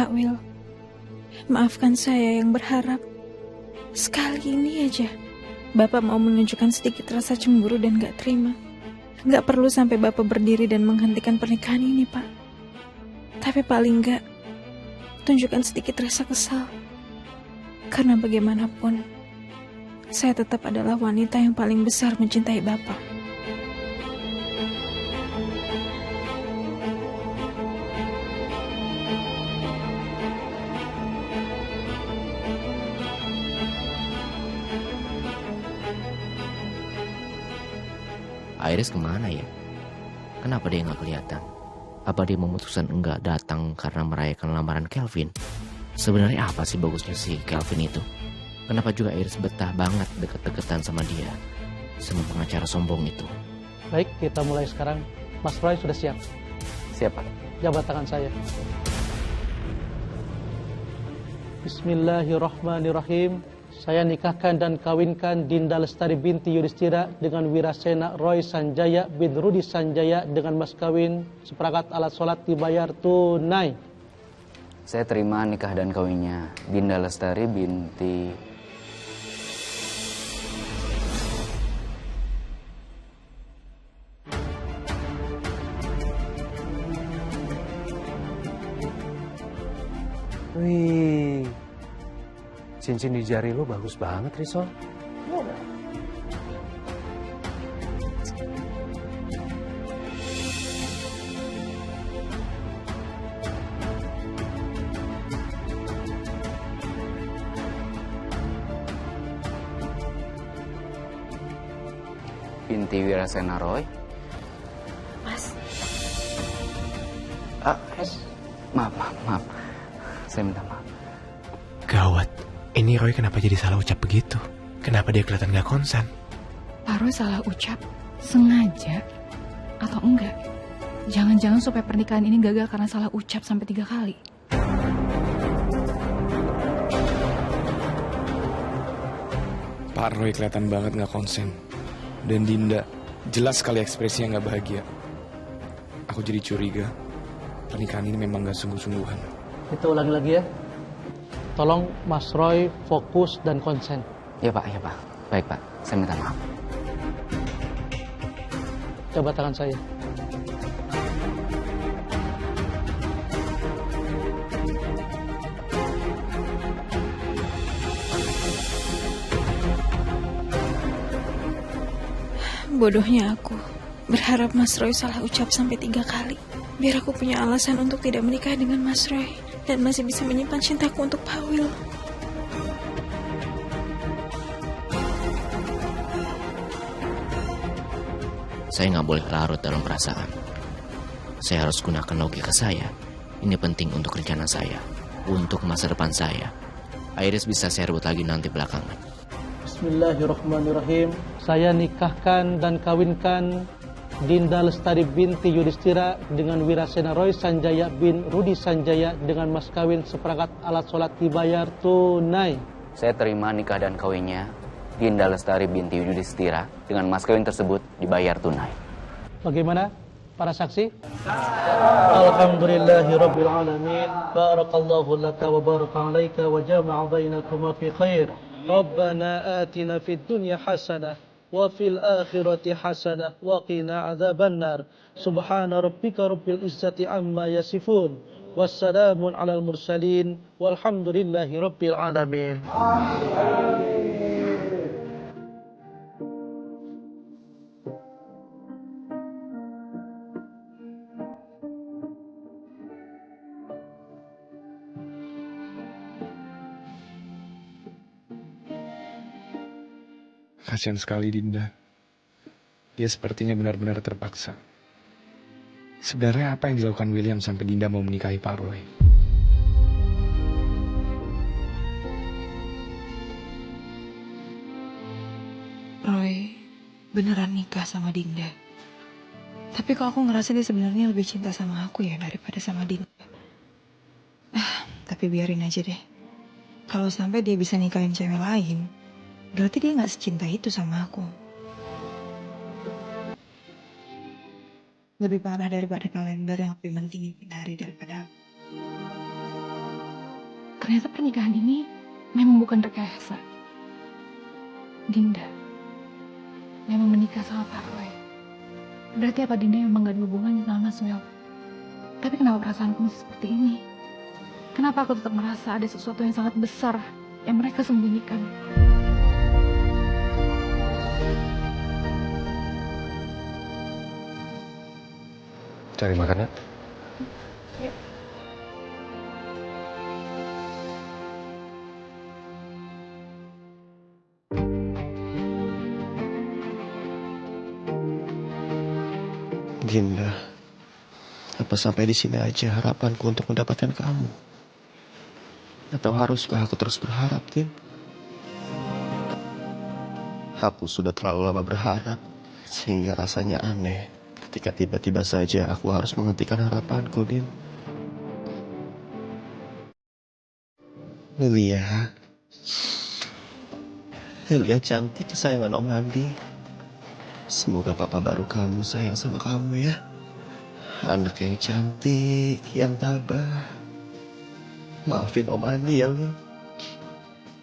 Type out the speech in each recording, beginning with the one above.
Pak Will, maafkan saya yang berharap sekali ini aja Bapak mau menunjukkan sedikit rasa cemburu dan gak terima. Gak perlu sampai Bapak berdiri dan menghentikan pernikahan ini, Pak. Tapi paling gak, tunjukkan sedikit rasa kesal. Karena bagaimanapun, saya tetap adalah wanita yang paling besar mencintai Bapak. Iris kemana ya? Kenapa dia nggak kelihatan? Apa dia memutuskan enggak datang karena merayakan lamaran Kelvin? Sebenarnya apa sih bagusnya si Kelvin itu? Kenapa juga Iris betah banget deket-deketan sama dia? Sama pengacara sombong itu. Baik, kita mulai sekarang. Mas Roy sudah siap? Siap, Pak. Jabat tangan saya. Bismillahirrahmanirrahim. Saya nikahkan dan kawinkan Dinda Lestari binti Yudhistira dengan Wirasena Roy Sanjaya bin Rudi Sanjaya dengan mas kawin seperangkat alat sholat dibayar tunai. Saya terima nikah dan kawinnya Dinda Lestari binti... Wih, cincin di jari lu bagus banget, Rizal. binti Wirasena Roy. Mas, Maaf. Saya minta maaf. Gawat, ini Roy kenapa jadi salah ucap begitu? Kenapa dia kelihatan gak konsen? Pak Roy salah ucap, sengaja atau enggak? Jangan-jangan supaya pernikahan ini gagal karena salah ucap sampai 3 kali. Pak Roy kelihatan banget gak konsen. Dan Dinda, jelas sekali ekspresinya gak bahagia. Aku jadi curiga, pernikahan ini memang gak sungguh-sungguhan. Kita ulangi lagi ya. Tolong Mas Roy fokus dan konsen. Ya Pak. Baik Pak, saya minta maaf. Jabat tangan saya. bodohnya aku berharap Mas Roy salah ucap sampai 3 kali. Biar aku punya alasan untuk tidak menikah dengan Mas Roy dan masih bisa menyimpan cintaku untuk Pak Will. Saya nggak boleh larut dalam perasaan. Saya harus gunakan logika saya. Ini penting untuk rencana saya, untuk masa depan saya. Iris bisa saya rebut lagi nanti belakangan. Bismillahirrahmanirrahim. Saya nikahkan dan kawinkan Dinda Lestari binti Yudhistira dengan Wirasena Roy Sanjaya bin Rudi Sanjaya dengan mas kawin seperangkat alat sholat dibayar tunai. Saya terima nikah dan kawinnya Dinda Lestari binti Yudhistira dengan mas kawin tersebut dibayar tunai. Bagaimana para saksi? Alhamdulillahirabbil alamin. Barakallahu laka wa baraka alaika wa jama'a bainakuma fi khair. Rabbana atina fid dunya hasanah wa fil akhirati hasanah wa qina adzabannar. Subhana rabbika rabbil izzati amma yasifun. Wassalamun alal mursalin walhamdulillahi rabbil alamin. Kasihan sekali Dinda. Dia sepertinya benar-benar terpaksa. Sebenarnya apa yang dilakukan William sampai Dinda mau menikahi Pak Roy? Roy beneran nikah sama Dinda. Tapi kok aku ngerasa dia sebenarnya lebih cinta sama aku ya daripada sama Dinda. Tapi biarin aja deh. Kalau sampai dia bisa nikahin cewek lain, berarti dia gak secinta itu sama aku. Lebih parah daripada kalender yang lebih penting dari daripada aku. ternyata pernikahan ini memang bukan rekayasa. Dinda memang menikah sama Pak Roy. Berarti apa Dinda memang gak ada hubungan sama Mas Mel? Tapi kenapa perasaanku masih seperti ini? Kenapa aku tetap merasa ada sesuatu yang sangat besar yang mereka sembunyikan? Cari makanan. Yuk. Dinda, apa sampai di sini aja harapanku untuk mendapatkan kamu? Atau haruskah aku terus berharap, Din? Aku sudah terlalu lama berharap, sehingga rasanya aneh ketika tiba-tiba saja aku harus menghentikan harapanku, Din. Lilia. Lilia cantik kesayangan Om Andi. Semoga papa baru kamu sayang sama kamu ya. Anak yang cantik, yang tabah. Maafin Om Andi ya, Li.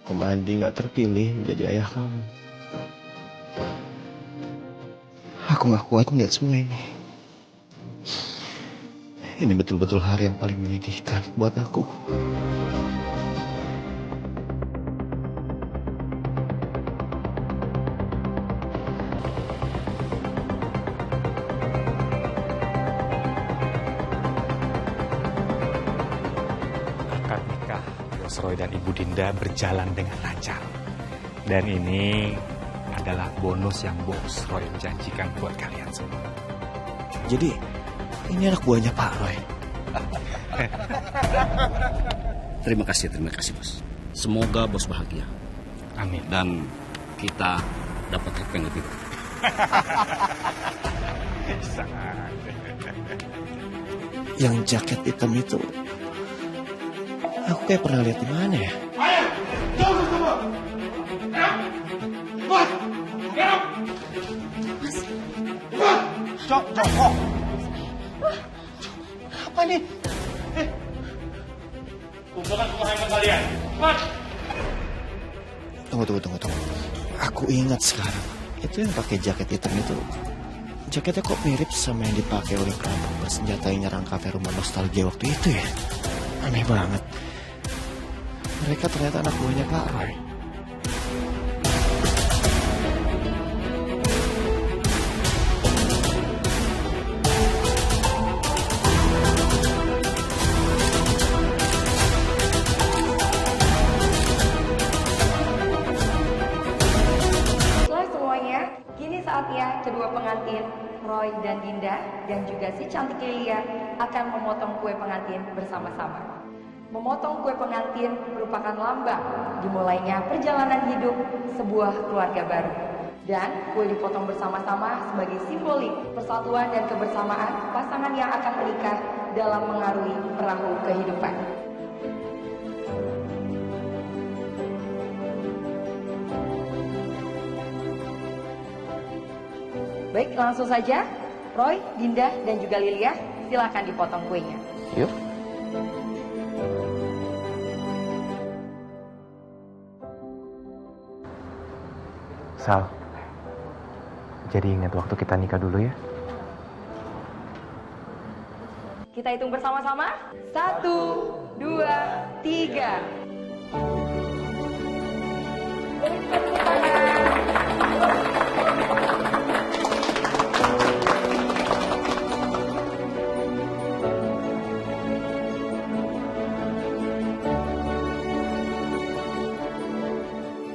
Om Andi gak terpilih menjadi ayah kamu. Aku gak kuat melihat semua ini. Ini betul-betul hari yang paling menyedihkan buat aku. Akad nikah Bos Roy dan Ibu Dinda berjalan dengan lancar. Dan ini adalah bonus yang Bos Roy janjikan buat kalian semua. Jadi, ini anak buahnya Pak Roy. Terima kasih bos. Semoga bos bahagia. Amin. Dan kita dapat apa yang lebih baik. Yang jaket hitam itu, aku kayak pernah lihat di mana ya? Joko. Apa ini? Kumpulkan semua handphone kalian. Cepat. Tunggu. Aku ingat sekarang. Itu yang pakai jaket hitam itu. Jaketnya kok mirip sama yang dipakai oleh perampok bersenjata yang nyerang kafe rumah nostalgia waktu itu ya? Aneh banget. Mereka ternyata anak buahnya Pak Roy. Saatnya kedua pengantin, Roy dan Dinda, dan juga si cantik Lilia akan memotong kue pengantin bersama-sama. Memotong kue pengantin merupakan lambang dimulainya perjalanan hidup sebuah keluarga baru. Dan kue dipotong bersama-sama sebagai simbolik persatuan dan kebersamaan pasangan yang akan menikah dalam mengarungi perahu kehidupan. Baik, langsung saja. Roy, Dinda, dan juga Lilia, silakan dipotong kuenya. Yuk. Sal, jadi ingat waktu kita nikah dulu ya. Kita hitung bersama-sama. 1, 2, 3.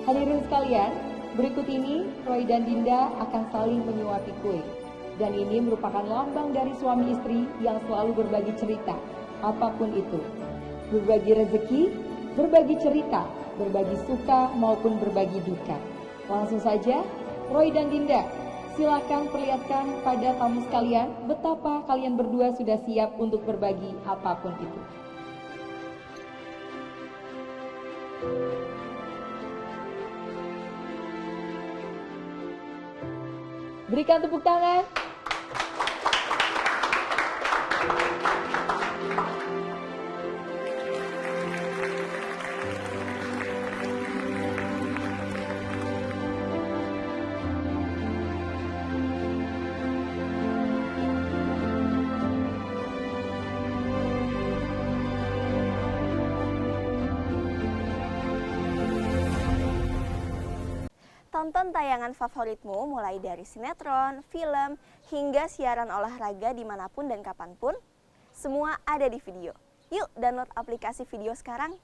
Hadirin sekalian, berikut ini Roy dan Dinda akan saling menyuapi kue. Dan ini merupakan lambang dari suami istri yang selalu berbagi cerita, apapun itu. Berbagi rezeki, berbagi cerita, berbagi suka maupun berbagi duka. Langsung saja, Roy dan Dinda, silakan perlihatkan pada tamu sekalian betapa kalian berdua sudah siap untuk berbagi apapun itu. Berikan tepuk tangan. Tonton tayangan favoritmu mulai dari sinetron, film, hingga siaran olahraga dimanapun dan kapanpun. Semua ada di video. Yuk download aplikasi video sekarang.